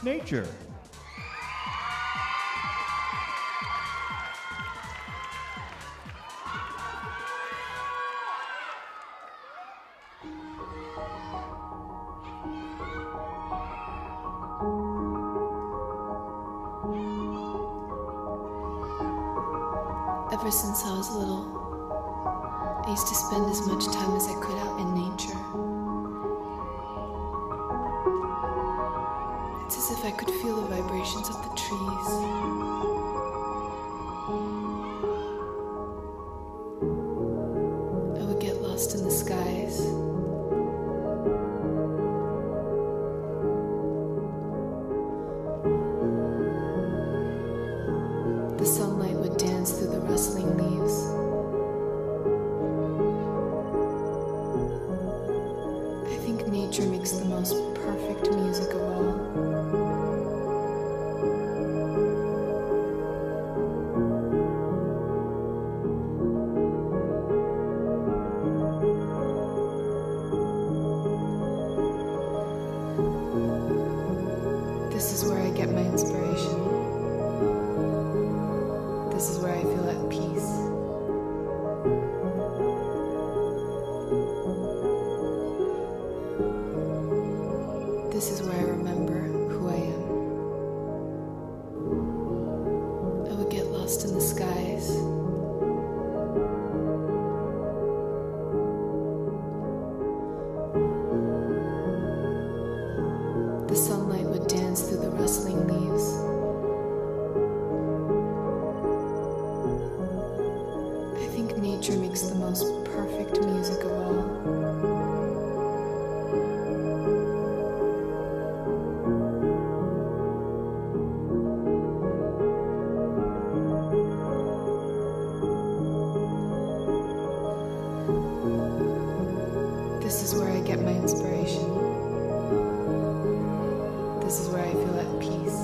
nature. Ever since I was little, I used to spend as much time as I could out in nature. It's as if I could feel the vibrations of the trees. I would get lost in the skies. The sunlight would dance through the rustling leaves. I think nature makes the most perfect music of all. This is where I get my inspiration. This is where I feel at peace. This is where I remember who I am. I would get lost in the skies. The sunlight would dance through the rustling leaves. I think nature makes the most perfect music of all. This is where I get my inspiration. This is where I feel at peace.